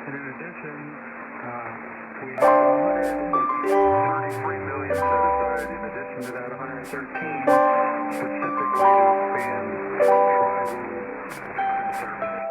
And in addition, we have 133 million set aside in addition to that 113 specifically to expand tribal service.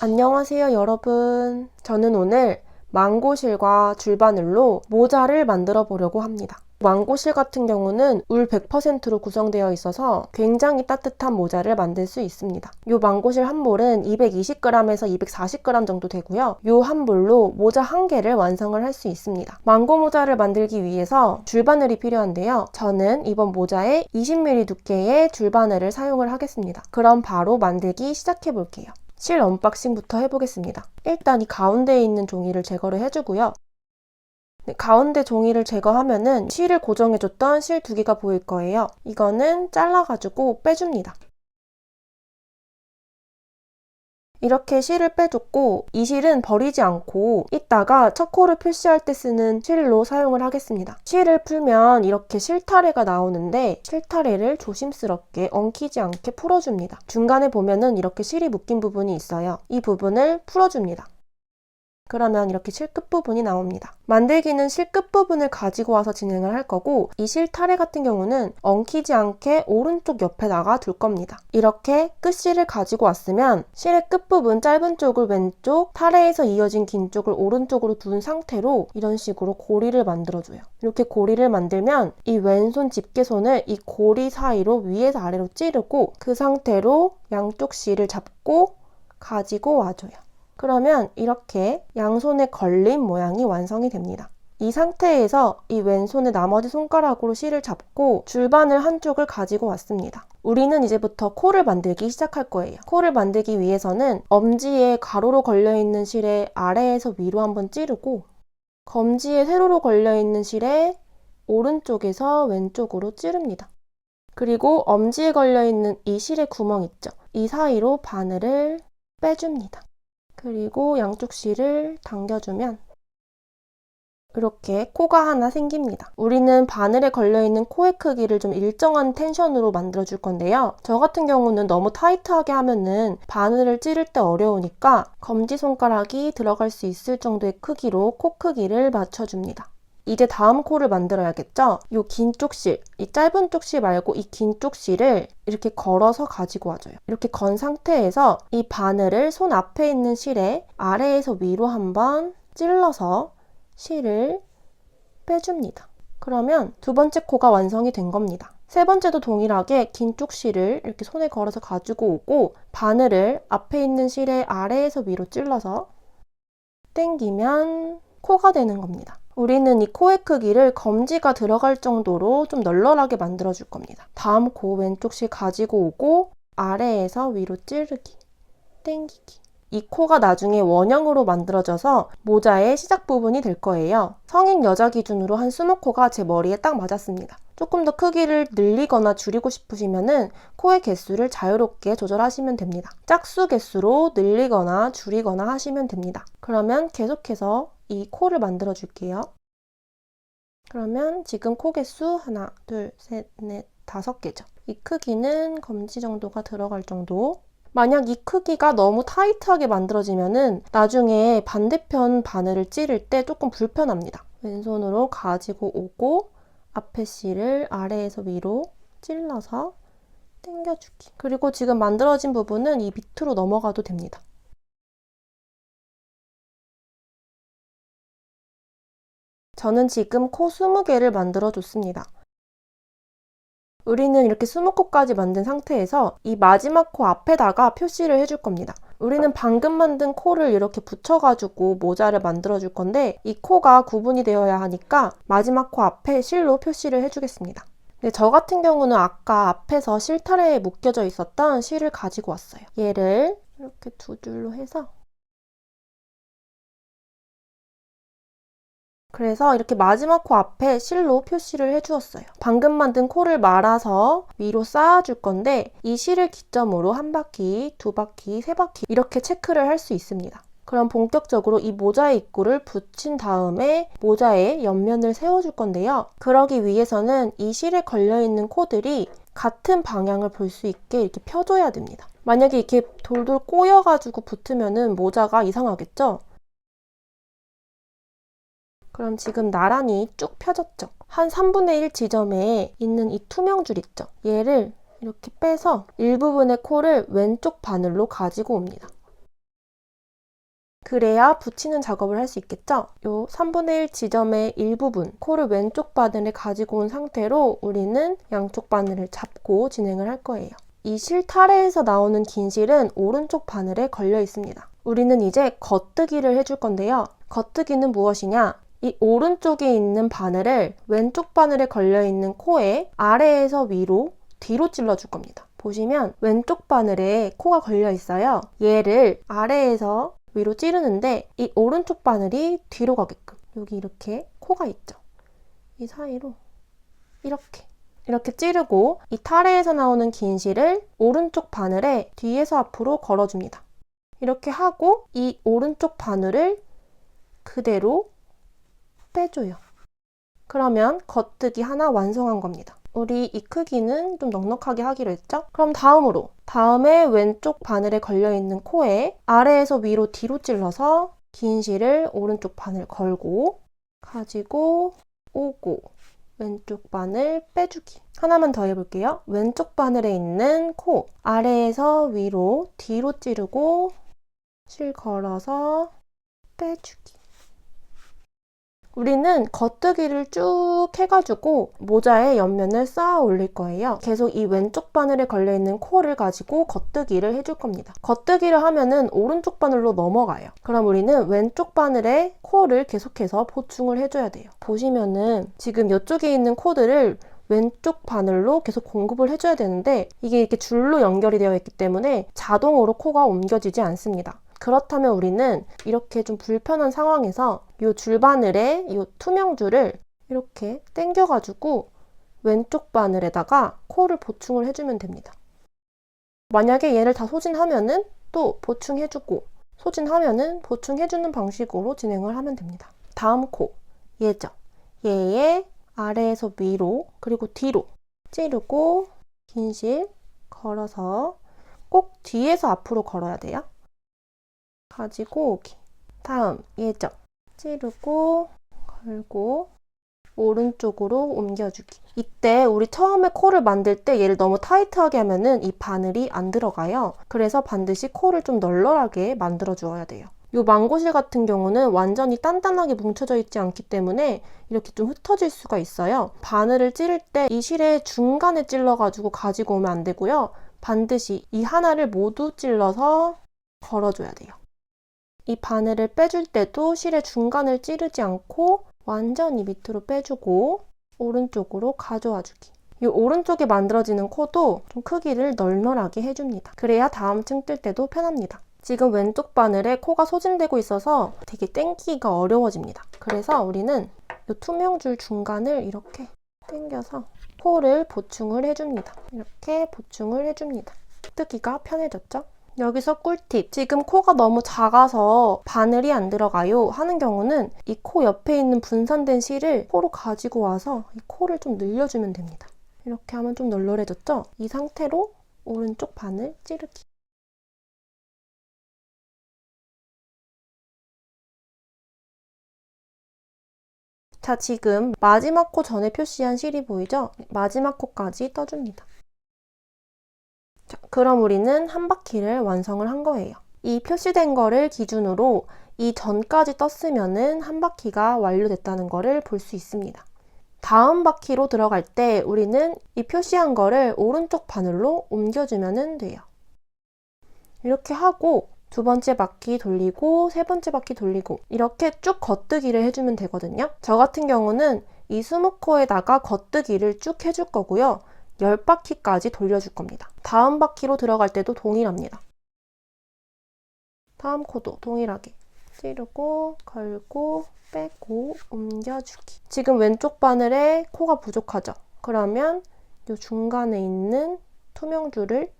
안녕하세요 여러분. 저는 오늘 망고실과 줄바늘로 모자를 만들어 보려고 합니다. 망고실 같은 경우는 울 100%로 구성되어 있어서 굉장히 따뜻한 모자를 만들 수 있습니다. 이 망고실 한 볼은 220g에서 240g 정도 되고요. 이 한 볼로 모자 한 개를 완성을 할 수 있습니다. 망고 모자를 만들기 위해서 줄바늘이 필요한데요. 저는 이번 모자에 20mm 두께의 줄바늘을 사용을 하겠습니다. 그럼 바로 만들기 시작해 볼게요. 실 언박싱부터 해보겠습니다. 일단 이 가운데에 있는 종이를 제거를 해주고요. 가운데 종이를 제거하면은 실을 고정해줬던 실 두 개가 보일 거예요. 이거는 잘라가지고 빼줍니다. 이렇게 실을 빼줬고 이 실은 버리지 않고 이따가 첫 코를 표시할 때 쓰는 실로 사용을 하겠습니다. 실을 풀면 이렇게 실타래가 나오는데 실타래를 조심스럽게 엉키지 않게 풀어줍니다. 중간에 보면은 이렇게 실이 묶인 부분이 있어요. 이 부분을 풀어줍니다. 그러면 이렇게 실 끝부분이 나옵니다. 만들기는 실 끝부분을 가지고 와서 진행을 할 거고 이 실타래 같은 경우는 엉키지 않게 오른쪽 옆에다가 둘 겁니다. 이렇게 끝실을 가지고 왔으면 실의 끝부분 짧은 쪽을 왼쪽, 타래에서 이어진 긴 쪽을 오른쪽으로 둔 상태로 이런 식으로 고리를 만들어줘요. 이렇게 고리를 만들면 이 왼손 집게손을 이 고리 사이로 위에서 아래로 찌르고 그 상태로 양쪽 실을 잡고 가지고 와줘요. 그러면 이렇게 양손에 걸린 모양이 완성이 됩니다. 이 상태에서 이 왼손의 나머지 손가락으로 실을 잡고 줄바늘 한쪽을 가지고 왔습니다. 우리는 이제부터 코를 만들기 시작할 거예요. 코를 만들기 위해서는 엄지에 가로로 걸려있는 실에 아래에서 위로 한번 찌르고 검지에 세로로 걸려있는 실에 오른쪽에서 왼쪽으로 찌릅니다. 그리고 엄지에 걸려있는 이 실의 구멍 있죠? 이 사이로 바늘을 빼줍니다. 그리고 양쪽 실을 당겨주면 이렇게 코가 하나 생깁니다. 우리는 바늘에 걸려있는 코의 크기를 좀 일정한 텐션으로 만들어줄 건데요. 저 같은 경우는 너무 타이트하게 하면은 바늘을 찌를 때 어려우니까 검지손가락이 들어갈 수 있을 정도의 크기로 코 크기를 맞춰줍니다. 이제 다음 코를 만들어야겠죠? 이 긴 쪽실, 이 짧은 쪽실 말고 이 긴 쪽실을 이렇게 걸어서 가지고 와줘요. 이렇게 건 상태에서 이 바늘을 손 앞에 있는 실에 아래에서 위로 한번 찔러서 실을 빼줍니다. 그러면 두 번째 코가 완성이 된 겁니다. 세 번째도 동일하게 긴 쪽실을 이렇게 손에 걸어서 가지고 오고 바늘을 앞에 있는 실에 아래에서 위로 찔러서 당기면 코가 되는 겁니다. 우리는 이 코의 크기를 검지가 들어갈 정도로 좀 널널하게 만들어줄 겁니다. 다음 코 왼쪽 실 가지고 오고 아래에서 위로 찌르기, 당기기. 이 코가 나중에 원형으로 만들어져서 모자의 시작 부분이 될 거예요. 성인 여자 기준으로 한 20코가 제 머리에 딱 맞았습니다. 조금 더 크기를 늘리거나 줄이고 싶으시면은 코의 개수를 자유롭게 조절하시면 됩니다. 짝수 개수로 늘리거나 줄이거나 하시면 됩니다. 그러면 계속해서 이 코를 만들어 줄게요. 그러면 지금 코 개수 하나, 둘, 셋, 넷, 5개죠. 이 크기는 검지 정도가 들어갈 정도. 만약 이 크기가 너무 타이트하게 만들어지면은 나중에 반대편 바늘을 찌를 때 조금 불편합니다. 왼손으로 가지고 오고 앞에 실을 아래에서 위로 찔러서 당겨주기. 그리고 지금 만들어진 부분은 이 밑으로 넘어가도 됩니다. 저는 지금 코 20개를 만들어 줬습니다. 우리는 이렇게 20코까지 만든 상태에서 이 마지막 코 앞에다가 표시를 해줄 겁니다. 우리는 방금 만든 코를 이렇게 붙여가지고 모자를 만들어 줄 건데 이 코가 구분이 되어야 하니까 마지막 코 앞에 실로 표시를 해주겠습니다. 근데 저 같은 경우는 아까 앞에서 실타래에 묶여져 있었던 실을 가지고 왔어요. 얘를 이렇게 두 줄로 해서 그래서 이렇게 마지막 코 앞에 실로 표시를 해주었어요. 방금 만든 코를 말아서 위로 쌓아줄 건데 이 실을 기점으로 한 바퀴, 두 바퀴, 세 바퀴 이렇게 체크를 할 수 있습니다. 그럼 본격적으로 이 모자의 입구를 붙인 다음에 모자의 옆면을 세워줄 건데요. 그러기 위해서는 이 실에 걸려있는 코들이 같은 방향을 볼 수 있게 이렇게 펴줘야 됩니다. 만약에 이렇게 돌돌 꼬여가지고 붙으면은 모자가 이상하겠죠? 그럼 지금 나란히 쭉 펴졌죠? 한 3분의 1 지점에 있는 이 투명 줄 있죠? 얘를 이렇게 빼서 일부분의 코를 왼쪽 바늘로 가지고 옵니다. 그래야 붙이는 작업을 할 수 있겠죠? 요 3분의 1 지점의 일부분, 코를 왼쪽 바늘에 가지고 온 상태로 우리는 양쪽 바늘을 잡고 진행을 할 거예요. 이 실타래에서 나오는 긴 실은 오른쪽 바늘에 걸려 있습니다. 우리는 이제 겉뜨기를 해줄 건데요. 겉뜨기는 무엇이냐? 이 오른쪽에 있는 바늘을 왼쪽 바늘에 걸려있는 코에 아래에서 위로 뒤로 찔러줄 겁니다. 보시면 왼쪽 바늘에 코가 걸려 있어요. 얘를 아래에서 위로 찌르는데 이 오른쪽 바늘이 뒤로 가게끔 여기 이렇게 코가 있죠. 이 사이로 이렇게 찌르고 이 타래에서 나오는 긴 실을 오른쪽 바늘에 뒤에서 앞으로 걸어줍니다. 이렇게 하고 이 오른쪽 바늘을 그대로 빼줘요. 그러면 겉뜨기 하나 완성한 겁니다. 우리 이 크기는 좀 넉넉하게 하기로 했죠? 그럼 다음에 왼쪽 바늘에 걸려있는 코에 아래에서 위로 뒤로 찔러서 긴 실을 오른쪽 바늘 걸고 가지고 오고 왼쪽 바늘 빼주기. 하나만 더 해볼게요. 왼쪽 바늘에 있는 코 아래에서 위로 뒤로 찌르고 실 걸어서 빼주기. 우리는 겉뜨기를 쭉 해가지고 모자의 옆면을 쌓아 올릴 거예요. 계속 이 왼쪽 바늘에 걸려있는 코를 가지고 겉뜨기를 해줄 겁니다. 겉뜨기를 하면은 오른쪽 바늘로 넘어가요. 그럼 우리는 왼쪽 바늘에 코를 계속해서 보충을 해줘야 돼요. 보시면은 지금 이쪽에 있는 코들을 왼쪽 바늘로 계속 공급을 해줘야 되는데 이게 이렇게 줄로 연결이 되어 있기 때문에 자동으로 코가 옮겨지지 않습니다. 그렇다면 우리는 이렇게 좀 불편한 상황에서 이 줄바늘에 이 투명 줄을 이렇게 당겨가지고 왼쪽 바늘에다가 코를 보충을 해주면 됩니다. 만약에 얘를 다 소진하면은 또 보충해주고 소진하면은 보충해주는 방식으로 진행을 하면 됩니다. 다음 코, 얘죠. 얘의 아래에서 위로 그리고 뒤로 찌르고 긴 실 걸어서 꼭 뒤에서 앞으로 걸어야 돼요. 가지고 오기. 다음 얘죠. 찌르고 걸고 오른쪽으로 옮겨주기. 이때 우리 처음에 코를 만들 때 얘를 너무 타이트하게 하면은 이 바늘이 안 들어가요. 그래서 반드시 코를 좀 널널하게 만들어 주어야 돼요. 이 망고실 같은 경우는 완전히 단단하게 뭉쳐져 있지 않기 때문에 이렇게 좀 흩어질 수가 있어요. 바늘을 찌를 때 이 실의 중간에 찔러가지고 가지고 오면 안 되고요. 반드시 이 하나를 모두 찔러서 걸어줘야 돼요. 이 바늘을 빼줄 때도 실의 중간을 찌르지 않고 완전히 밑으로 빼주고 오른쪽으로 가져와 주기. 이 오른쪽에 만들어지는 코도 좀 크기를 널널하게 해줍니다. 그래야 다음 층 뜰 때도 편합니다. 지금 왼쪽 바늘에 코가 소진되고 있어서 되게 당기기가 어려워집니다. 그래서 우리는 이 투명 줄 중간을 이렇게 당겨서 코를 보충을 해줍니다. 이렇게 보충을 해줍니다. 뜨기가 편해졌죠? 여기서 꿀팁. 지금 코가 너무 작아서 바늘이 안 들어가요 하는 경우는 이 코 옆에 있는 분산된 실을 코로 가지고 와서 이 코를 좀 늘려주면 됩니다. 이렇게 하면 좀 널널해졌죠? 이 상태로 오른쪽 바늘 찌르기. 자, 지금 마지막 코 전에 표시한 실이 보이죠? 마지막 코까지 떠줍니다. 자, 그럼 우리는 한 바퀴를 완성을 한 거예요. 이 표시된 거를 기준으로 이 전까지 떴으면은 한 바퀴가 완료됐다는 거를 볼 수 있습니다. 다음 바퀴로 들어갈 때 우리는 이 표시한 거를 오른쪽 바늘로 옮겨주면 돼요. 이렇게 하고 두 번째 바퀴 돌리고 세 번째 바퀴 돌리고 이렇게 쭉 겉뜨기를 해주면 되거든요. 저 같은 경우는 이 20코에다가 겉뜨기를 쭉 해줄 거고요. 10바퀴까지 돌려줄 겁니다. 다음 바퀴로 들어갈 때도 동일합니다. 다음 코도 동일하게 찌르고 걸고 빼고 옮겨주기. 지금 왼쪽 바늘에 코가 부족하죠? 그러면 이 중간에 있는 투명 줄을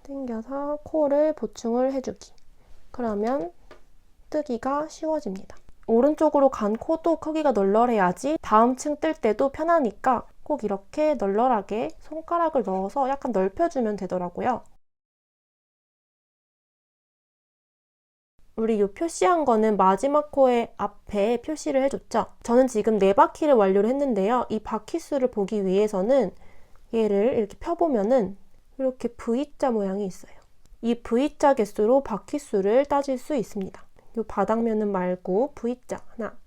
당겨서 코를 보충을 해주기. 그러면 뜨기가 쉬워집니다. 오른쪽으로 간 코도 크기가 널널해야지 다음 층 뜰 때도 편하니까 꼭 이렇게 널널하게 손가락을 넣어서 약간 넓혀주면 되더라고요. 우리 이 표시한 거는 마지막 코의 앞에 표시를 해줬죠. 저는 지금 4바퀴를 완료를 했는데요. 이 바퀴 수를 보기 위해서는 얘를 이렇게 펴보면은 이렇게 V자 모양이 있어요. 이 V자 개수로 바퀴 수를 따질 수 있습니다. 이 바닥면은 말고 V자 하나,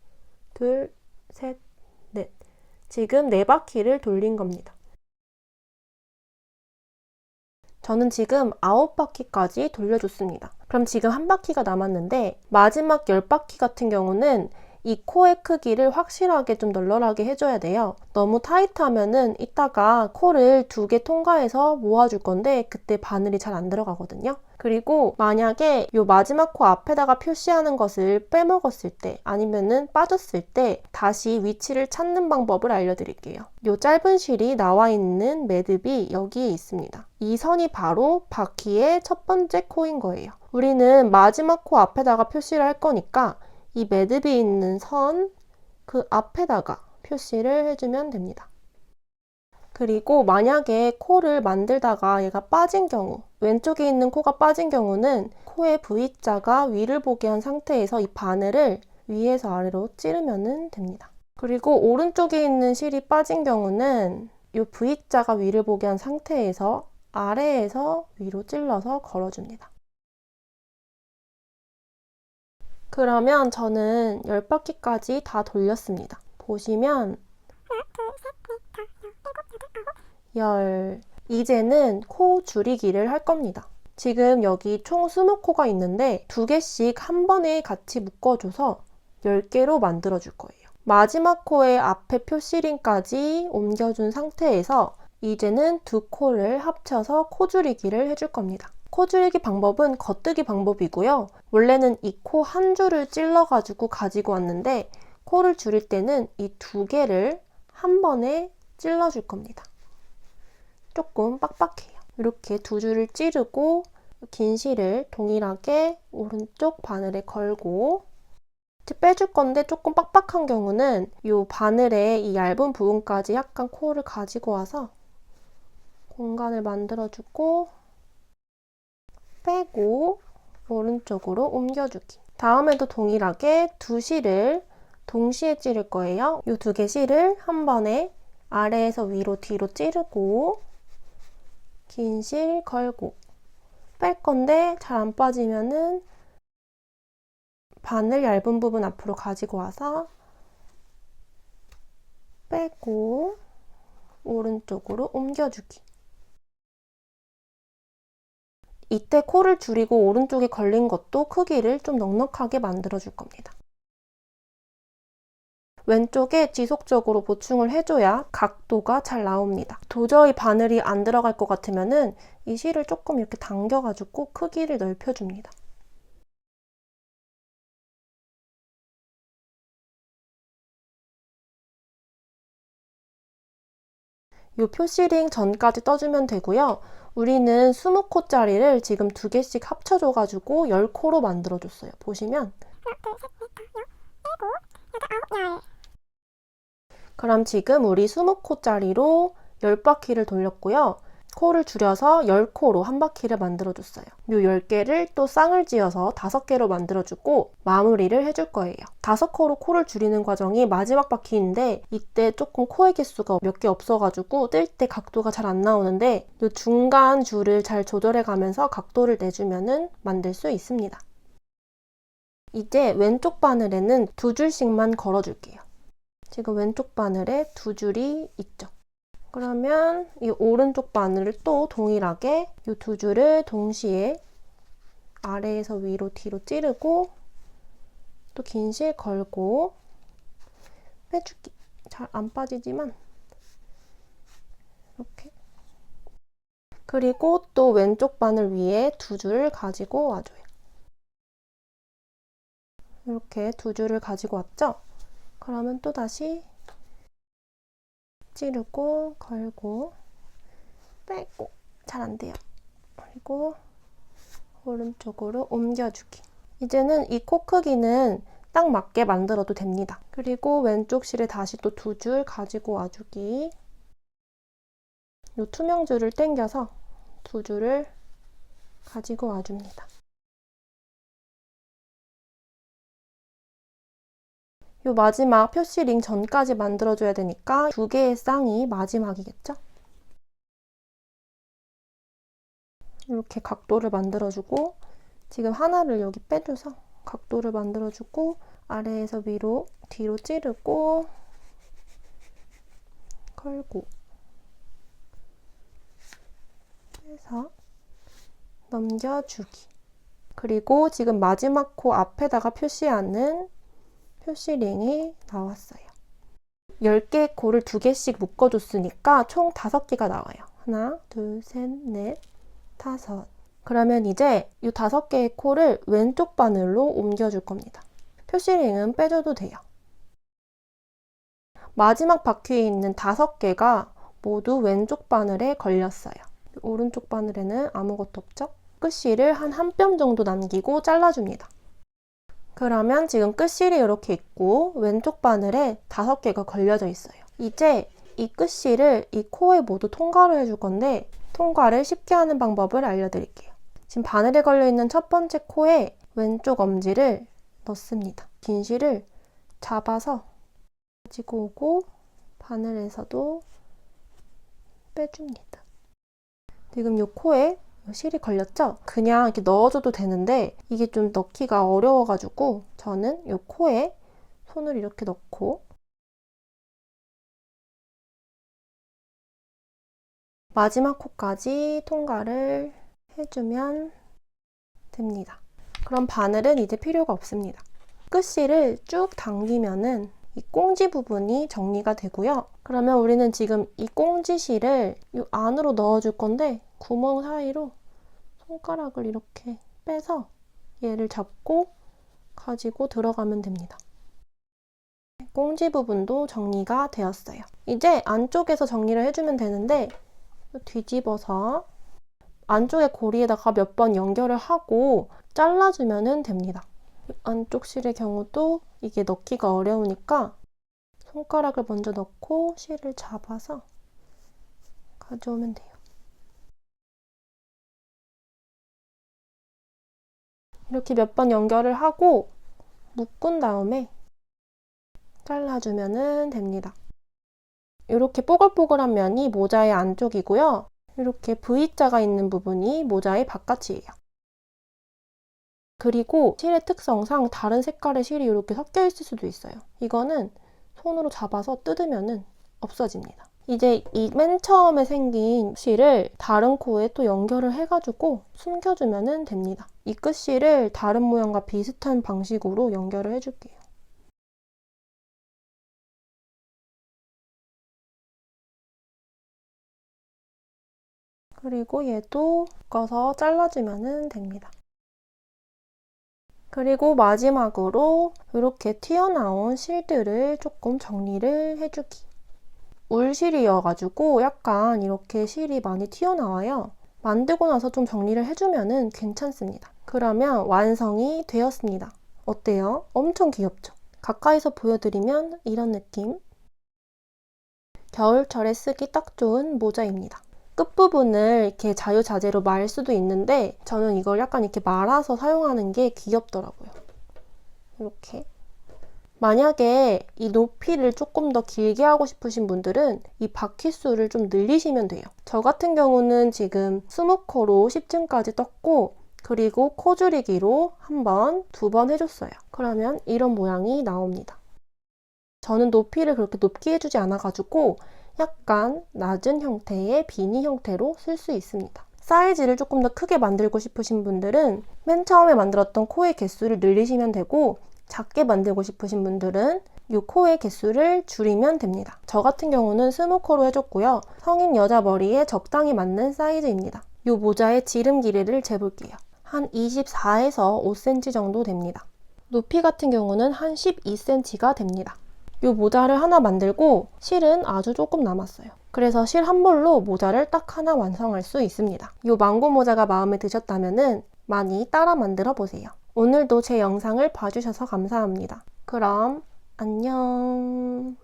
둘, 셋, 넷. 지금 4바퀴를 돌린 겁니다. 저는 지금 9바퀴까지 돌려줬습니다. 그럼 지금 1바퀴가 남았는데 마지막 10바퀴 같은 경우는 이 코의 크기를 확실하게 좀 널널하게 해줘야 돼요. 너무 타이트하면은 이따가 코를 2개 통과해서 모아줄 건데 그때 바늘이 잘 안 들어가거든요. 그리고 만약에 이 마지막 코 앞에다가 표시하는 것을 빼먹었을 때 아니면은 빠졌을 때 다시 위치를 찾는 방법을 알려드릴게요. 이 짧은 실이 나와 있는 매듭이 여기에 있습니다. 이 선이 바로 바퀴의 첫 번째 코인 거예요. 우리는 마지막 코 앞에다가 표시를 할 거니까 이 매듭이 있는 선 그 앞에다가 표시를 해주면 됩니다. 그리고 만약에 코를 만들다가 얘가 빠진 경우, 왼쪽에 있는 코가 빠진 경우는 코의 V자가 위를 보게 한 상태에서 이 바늘을 위에서 아래로 찌르면 됩니다. 그리고 오른쪽에 있는 실이 빠진 경우는 이 V자가 위를 보게 한 상태에서 아래에서 위로 찔러서 걸어줍니다. 그러면 저는 10바퀴까지 다 돌렸습니다. 보시면 10. 이제는 코 줄이기를 할 겁니다. 지금 여기 총 20코가 있는데 2개씩 한 번에 같이 묶어줘서 10개로 만들어줄 거예요. 마지막 코의 앞에 표시링까지 옮겨준 상태에서 이제는 2코를 합쳐서 코 줄이기를 해줄 겁니다. 코 줄이기 방법은 겉뜨기 방법이고요. 원래는 이 코 한 줄을 찔러가지고 가지고 왔는데 코를 줄일 때는 이 2개를 한 번에 찔러줄 겁니다. 조금 빡빡해요. 이렇게 2줄을 찌르고 긴 실을 동일하게 오른쪽 바늘에 걸고 빼줄 건데 조금 빡빡한 경우는 이 바늘의 이 얇은 부분까지 약간 코를 가지고 와서 공간을 만들어주고 빼고 오른쪽으로 옮겨주기. 다음에도 동일하게 2실을 동시에 찌를 거예요. 이 2개 실을 한 번에 아래에서 위로 뒤로 찌르고 긴 실 걸고 뺄 건데 잘 안 빠지면은 바늘 얇은 부분 앞으로 가지고 와서 빼고 오른쪽으로 옮겨주기. 이때 코를 줄이고 오른쪽에 걸린 것도 크기를 좀 넉넉하게 만들어줄 겁니다. 왼쪽에 지속적으로 보충을 해줘야 각도가 잘 나옵니다. 도저히 바늘이 안 들어갈 것 같으면은 이 실을 조금 이렇게 당겨가지고 크기를 넓혀줍니다. 이 표시링 전까지 떠주면 되고요. 우리는 20코짜리를 지금 2개씩 합쳐줘가지고 10코로 만들어줬어요. 보시면 그럼 지금 우리 20코짜리로 10바퀴를 돌렸고요. 코를 줄여서 10코로 한 바퀴를 만들어줬어요. 이 10개를 또 쌍을 지어서 5개로 만들어주고 마무리를 해줄 거예요. 5코로 코를 줄이는 과정이 마지막 바퀴인데 이때 조금 코의 개수가 몇 개 없어가지고 뜰 때 각도가 잘 안 나오는데 이 중간 줄을 잘 조절해가면서 각도를 내주면 만들 수 있습니다. 이제 왼쪽 바늘에는 2줄씩만 걸어줄게요. 지금 왼쪽 바늘에 2줄이 있죠. 그러면 이 오른쪽 바늘을 또 동일하게 이 2줄을 동시에 아래에서 위로 뒤로 찌르고 또 긴 실 걸고 빼줄게. 잘 안 빠지지만 이렇게. 그리고 또 왼쪽 바늘 위에 2줄을 가지고 와줘요. 이렇게 2줄을 가지고 왔죠? 그러면 또 다시 찌르고 걸고 빼고 잘 안 돼요. 그리고 오른쪽으로 옮겨주기. 이제는 이 코 크기는 딱 맞게 만들어도 됩니다. 그리고 왼쪽 실에 다시 또 2줄 가지고 와주기. 이 투명 줄을 당겨서 2줄을 가지고 와줍니다. 이 마지막 표시링 전까지 만들어줘야 되니까 2개의 쌍이 마지막이겠죠? 이렇게 각도를 만들어주고 지금 하나를 여기 빼줘서 각도를 만들어주고 아래에서 위로 뒤로 찌르고 걸고 해서 넘겨주기. 그리고 지금 마지막 코 앞에다가 표시하는 표시링이 나왔어요. 10개의 코를 2개씩 묶어줬으니까 총 5개가 나와요. 하나, 둘, 셋, 넷, 5. 그러면 이제 이 5개의 코를 왼쪽 바늘로 옮겨줄 겁니다. 표시링은 빼줘도 돼요. 마지막 바퀴에 있는 5개가 모두 왼쪽 바늘에 걸렸어요. 오른쪽 바늘에는 아무것도 없죠? 끝실을 한 뼘 정도 남기고 잘라줍니다. 그러면 지금 끝실이 이렇게 있고 왼쪽 바늘에 5개가 걸려져 있어요. 이제 이 끝실을 이 코에 모두 통과를 해줄 건데 통과를 쉽게 하는 방법을 알려드릴게요. 지금 바늘에 걸려있는 첫 번째 코에 왼쪽 엄지를 넣습니다. 긴 실을 잡아서 가지고 오고 바늘에서도 빼줍니다. 지금 이 코에 실이 걸렸죠? 그냥 이렇게 넣어줘도 되는데 이게 좀 넣기가 어려워가지고 저는 이 코에 손을 이렇게 넣고 마지막 코까지 통과를 해주면 됩니다. 그럼 바늘은 이제 필요가 없습니다. 끝실을 쭉 당기면은 이 꽁지 부분이 정리가 되고요. 그러면 우리는 지금 이 꽁지실을 이 안으로 넣어줄 건데 구멍 사이로 손가락을 이렇게 빼서 얘를 잡고 가지고 들어가면 됩니다. 꽁지 부분도 정리가 되었어요. 이제 안쪽에서 정리를 해주면 되는데 뒤집어서 안쪽의 고리에다가 몇 번 연결을 하고 잘라주면 됩니다. 안쪽 실의 경우도 이게 넣기가 어려우니까 손가락을 먼저 넣고 실을 잡아서 가져오면 돼요. 이렇게 몇 번 연결을 하고 묶은 다음에 잘라주면 됩니다. 이렇게 뽀글뽀글한 면이 모자의 안쪽이고요. 이렇게 V자가 있는 부분이 모자의 바깥이에요. 그리고 실의 특성상 다른 색깔의 실이 이렇게 섞여 있을 수도 있어요. 이거는 손으로 잡아서 뜯으면 없어집니다. 이제 이 맨 처음에 생긴 실을 다른 코에 또 연결을 해가지고 숨겨주면 됩니다. 이 끝실을 다른 모양과 비슷한 방식으로 연결을 해줄게요. 그리고 얘도 묶어서 잘라주면 됩니다. 그리고 마지막으로 이렇게 튀어나온 실들을 조금 정리를 해주기. 울실이어가지고 약간 이렇게 실이 많이 튀어나와요. 만들고 나서 좀 정리를 해주면 괜찮습니다. 그러면 완성이 되었습니다. 어때요? 엄청 귀엽죠? 가까이서 보여드리면 이런 느낌. 겨울철에 쓰기 딱 좋은 모자입니다. 끝부분을 이렇게 자유자재로 말 수도 있는데 저는 이걸 약간 이렇게 말아서 사용하는 게 귀엽더라고요. 이렇게. 만약에 이 높이를 조금 더 길게 하고 싶으신 분들은 이 바퀴수를 좀 늘리시면 돼요. 저 같은 경우는 지금 20코로 10층까지 떴고 그리고 코 줄이기로 한 번, 2번 해줬어요. 그러면 이런 모양이 나옵니다. 저는 높이를 그렇게 높게 해주지 않아가지고 약간 낮은 형태의 비니 형태로 쓸 수 있습니다. 사이즈를 조금 더 크게 만들고 싶으신 분들은 맨 처음에 만들었던 코의 개수를 늘리시면 되고 작게 만들고 싶으신 분들은 이 코의 개수를 줄이면 됩니다. 저 같은 경우는 20코로 해줬고요. 성인 여자 머리에 적당히 맞는 사이즈입니다. 이 모자의 지름 길이를 재볼게요. 한 24에서 5cm 정도 됩니다. 높이 같은 경우는 한 12cm가 됩니다. 이 모자를 하나 만들고 실은 아주 조금 남았어요. 그래서 실 한 볼로 모자를 딱 하나 완성할 수 있습니다. 이 망고 모자가 마음에 드셨다면 많이 따라 만들어 보세요. 오늘도 제 영상을 봐주셔서 감사합니다. 그럼 안녕.